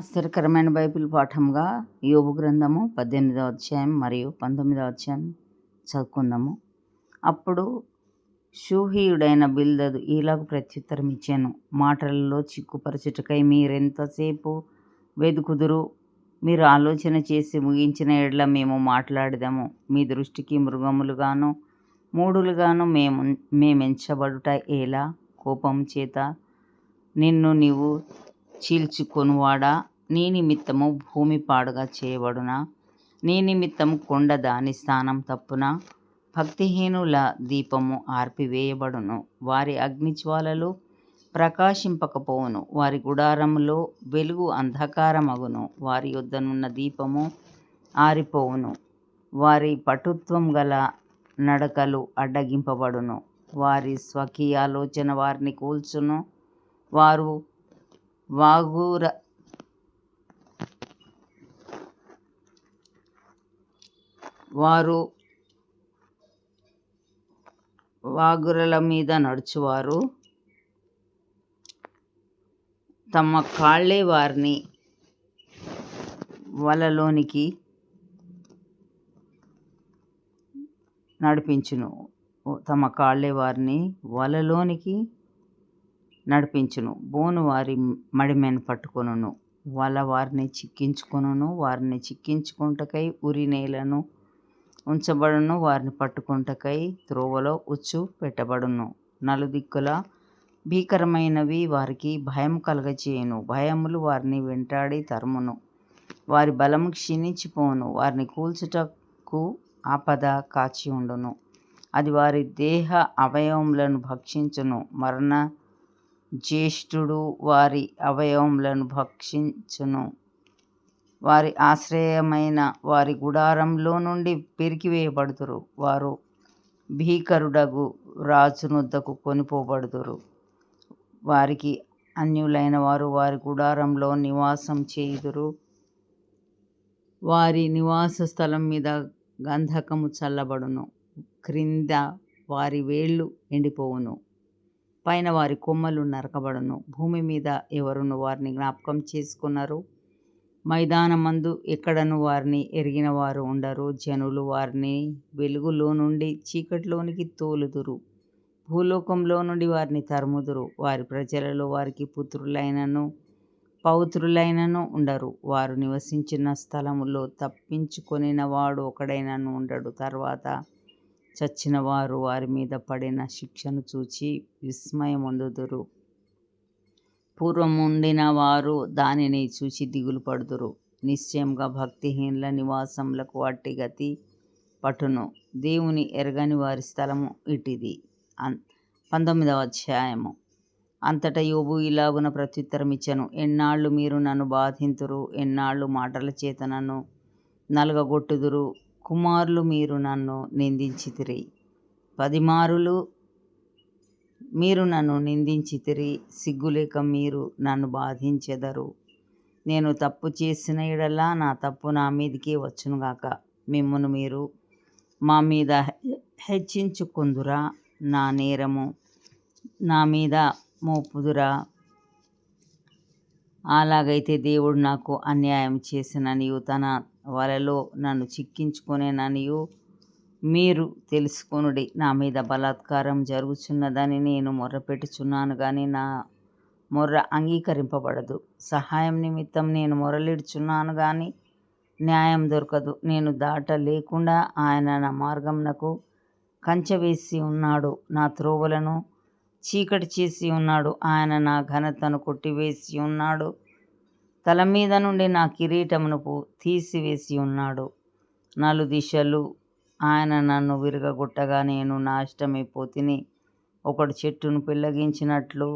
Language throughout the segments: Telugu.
ఆశ్చర్యకరమైన బైబిల్ పాఠంగా యోబు గ్రంథము 18వ అధ్యాయం మరియు 19వ అధ్యాయం చదువుకుందాము. అప్పుడు షూహీయుడైన బిల్దదు ఈలాగు ప్రత్యుత్తరం ఇచ్చాను, మాటలలో చిక్కుపరచుటకై మీరెంతసేపు వెదుకుదురు? మీరు ఆలోచన చేసి ముగించిన ఎడల మేము మాట్లాడదాము. మీ దృష్టికి మృగములుగాను మూఢులుగాను మేమెంచబడుట ఎలా? కోపం చేత నిన్ను నీవు చీల్చుకొనువాడా, నీ నిమిత్తము భూమి పాడుగా చేయబడునా? నీ నిమిత్తము కొండ దాని స్థానం తప్పునా? భక్తిహీనుల దీపము ఆర్పివేయబడును, వారి అగ్నిజ్వాలలు ప్రకాశింపకపోవును. వారి గుడారములో వెలుగు అంధకారమగును, వారి యొద్దనున్న దీపము ఆరిపోవును. వారి పటుత్వం గల నడకలు అడ్డగింపబడును, వారి స్వకీయ ఆలోచన వారిని కూల్చును. వారు వాగురల మీద నడుచువారు తమ కాళ్ళే వారిని వలలోనికి నడిపించును. బోను వారి మడిమెను పట్టుకొనును, వల వారిని చిక్కించుకొనును. వారిని చిక్కించుకొనుటకై ఉరి నేలను ఉంచబడును, వారిని పట్టుకొనుటకై త్రోవలో ఉచ్చు పెట్టబడును. నలుదిక్కుల భీకరమైనవి వారికి భయం కలగచేయును, భయములు వారిని వెంటాడి తరుమును. వారి బలము క్షీణించిపోవును, వారిని కూల్చుటకు ఆపద కాచి ఉండును. అది వారి దేహ అవయవములను భక్షించును, మరణ జ్యేష్ఠుడు వారి అవయవములను భక్షించును. వారి ఆశ్రయమైన వారి గుడారంలో నుండి పెరికివేయబడుదురు. వారు భీకరుడగు రాజునొద్దకు కొనిపోబడుదురు. వారికి అన్యులైన వారు వారి గుడారంలో నివాసం చేయుదురు. వారి నివాస స్థలం మీద గంధకము చల్లబడును, క్రింద వారి వేళ్ళు ఎండిపోవును, పైన వారి కొమ్మలు నరకబడును. భూమి మీద ఎవరును వారిని జ్ఞాపకం చేసుకొనరు, మైదానమందు ఎక్కడను వారిని ఎరిగిన వారు ఉండరు. జనులు వారిని వెలుగులో నుండి చీకటిలోనికి తోలుదురు, భూలోకంలో నుండి వారిని తరుముదురు. వారి ప్రజలలో వారికి పుత్రులైనను పౌత్రులైనను ఉండరు. వారు నివసించిన స్థలములో తప్పించుకొనిన వాడు ఒకడైనను ఉండడు. తర్వాత చచ్చిన వారు వారి మీద పడిన శిక్షను చూచి విస్మయమొందుదురు. పూర్వముండిన వారు దానిని చూచి దిగులు పడుదురు. నిశ్చయముగా భక్తిహీనుల నివాసములకు అట్టి గతి పట్టును. దేవుని ఎరగని వారి స్థలము ఇటిది. 19వ అధ్యాయము. అంతటా యోబు ఇలాగున ప్రత్యుత్తరం ఇచ్చెను, ఎన్నాళ్ళు మీరు నన్ను బాధింతురు? ఎన్నాళ్ళు మాటల చేత నన్ను నలుగగొట్టుదురు? కుమారులు మీరు నన్ను నిందించితిరి, 10 మారులు మీరు నన్ను నిందించితిరి. సిగ్గులేక మీరు నన్ను బాధించెదరు. నేను తప్పు చేసిన ఎడల నా తప్పు నా మీదికే వచ్చునుగాక. మిమ్మును మీరు మా మీద హెచ్చించుకొందురా? నా నేరము నా మీద మోపుదురా? అలాగైతే దేవుడు నాకు అన్యాయం చేసిననియు తన వలలో నన్ను చిక్కించుకొనెననియు మీరు తెలుసుకొనుడి. నా మీద బలాత్కారం జరుగుచున్నదని నేను మొర్రపెట్టుచున్నాను గాని నా మొర్ర అంగీకరింపబడదు. సహాయం నిమిత్తం నేను మొరలిడుచున్నాను గాని న్యాయం దొరకదు. నేను దాట లేకుండా ఆయన నా మార్గమునకు కంచె వేసి ఉన్నాడు, నా త్రోవలను చీకటి చేసి ఉన్నాడు. ఆయన నా ఘనతను కొట్టివేసి ఉన్నాడు, తల మీద నుండి నా కిరీటమును తీసివేసి ఉన్నాడు. నలుదిశలు ఆయన నన్ను విరగగొట్టగా నేను నాశనమైపోతిని. ఒకడు చెట్టును పెళ్లగించినట్లు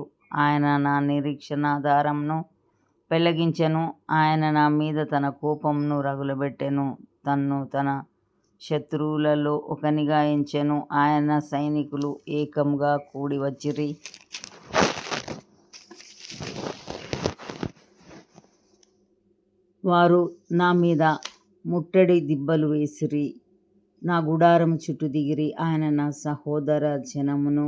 ఆయన నా నిరీక్షణాధారమును పెళ్లగించెను. ఆయన నా మీద తన కోపమును రగులబెట్టెను, తన్ను తన శత్రువులలో ఒకనిగా ఎంచెను. ఆయన సైనికులు ఏకముగా కూడి వచ్చిరి, వారు నా మీద ముట్టడి దిబ్బలు వేసిరి, నా గుడారము చుట్టూ దిగిరి. ఆయన నా సహోదర జనమును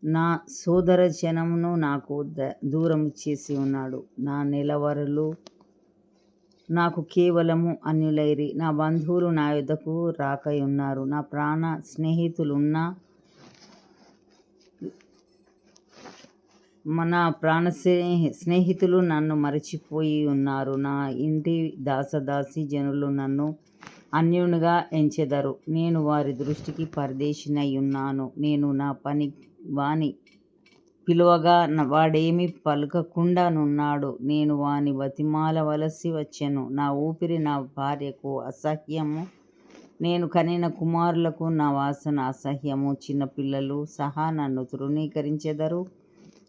నా సోదర జనమును నాకు దూరం చేసి ఉన్నాడు. నా నెలవరులు నాకు కేవలము అన్యులైరి. నా బంధువులు నా యొద్దకు రాకయున్నారు. నా ప్రాణ స్నేహితులు నన్ను మరచిపోయి ఉన్నారు. నా ఇంటి దాసదాసి జనులు నన్ను అన్యునిగా ఎంచెదరు. నేను వారి దృష్టికి పరదేశినై ఉన్నాను. నేను నా పని వాని పిలువగా వాడేమి పలుకకుండా నున్నాడు. నేను వాని బతిమాలవలసి వచ్చెను. నా ఊపిరి నా భార్యకు అసహ్యము. నేను కనిన కుమారులకు నా వాసన అసహ్యము. చిన్నపిల్లలు సహా నన్ను తృణీకరించెదరు.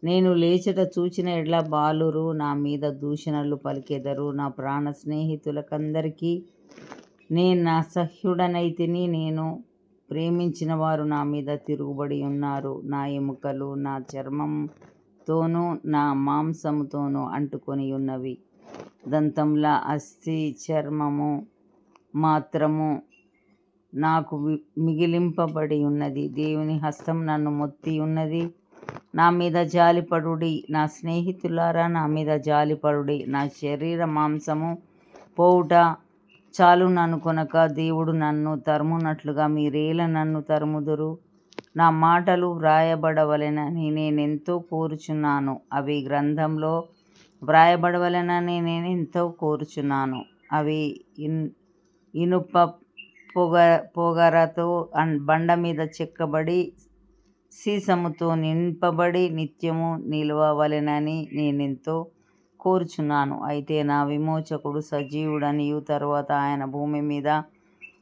నేను లేచట చూచిన ఎడ్ల బాలురు నా మీద దూషణలు పలికెదరు. నా ప్రాణ స్నేహితులకందరికీ నేను అసహ్యుడనైతిని. నేను ప్రేమించిన వారు నా మీద తిరుగుబడి ఉన్నారు. నా ఎముకలు నా చర్మంతోనూ నా మాంసముతోనూ అంటుకొని ఉన్నవి. దంతముల అస్థి చర్మము మాత్రము నాకు మిగిలింపబడి ఉన్నది. దేవుని హస్తం నన్ను మొత్తి ఉన్నది. నా మీద జాలిపడుడి, నా స్నేహితులారా, నా మీద జాలిపడుడి. నా శరీర మాంసము పోవుట చాలుననుకొనక దేవుడు నన్ను తరుమునట్లుగా మీరేల నన్ను తరుముదురు. నా మాటలు వ్రాయబడవలెనని నేనెంతో కోరుచున్నాను. అవి గ్రంథంలో వ్రాయబడవలెనని నేనెంతో కోరుచున్నాను. అవి ఇనుప పొగరతో బండ మీద చెక్కబడి సీసముతో నింపబడి నిత్యము నిలువవలెనని నేనెంతో కోరుచున్నాను. అయితే నా విమోచకుడు సజీవుడనియు తరువాత ఆయన భూమి మీద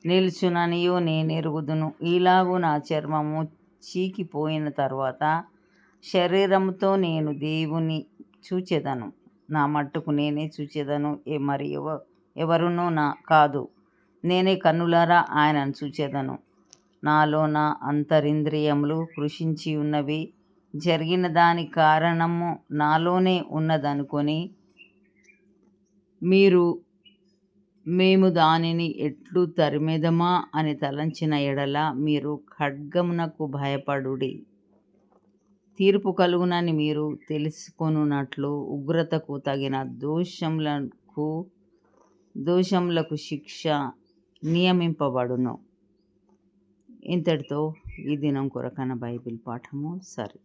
నిలుచుననియు నేనెరుగుదును. ఈలాగు నా చర్మము చీకిపోయిన తరువాత శరీరముతో నేను దేవుని చూచెదను. నా మట్టుకు నేనే చూచెదను, మరి ఎవరునూ కాదు. నేనే కన్నులారా ఆయనను చూచెదను. నాలో నా అంతరింద్రియములు కృషించి ఉన్నవి. జరిగిన దాని కారణము నాలోనే ఉన్నదనుకొని మేము దానిని ఎట్లు తరిమెదమా అని తలంచిన ఎడల మీరు ఖడ్గమునకు భయపడుడి. తీర్పు కలుగునని మీరు తెలుసుకొనున్నట్లు ఉగ్రతకు తగిన దోషములకు శిక్ష నియమింపబడును. ఇంతటితో ఈ దినం కొరకైన బైబిల్ పాఠము సరి.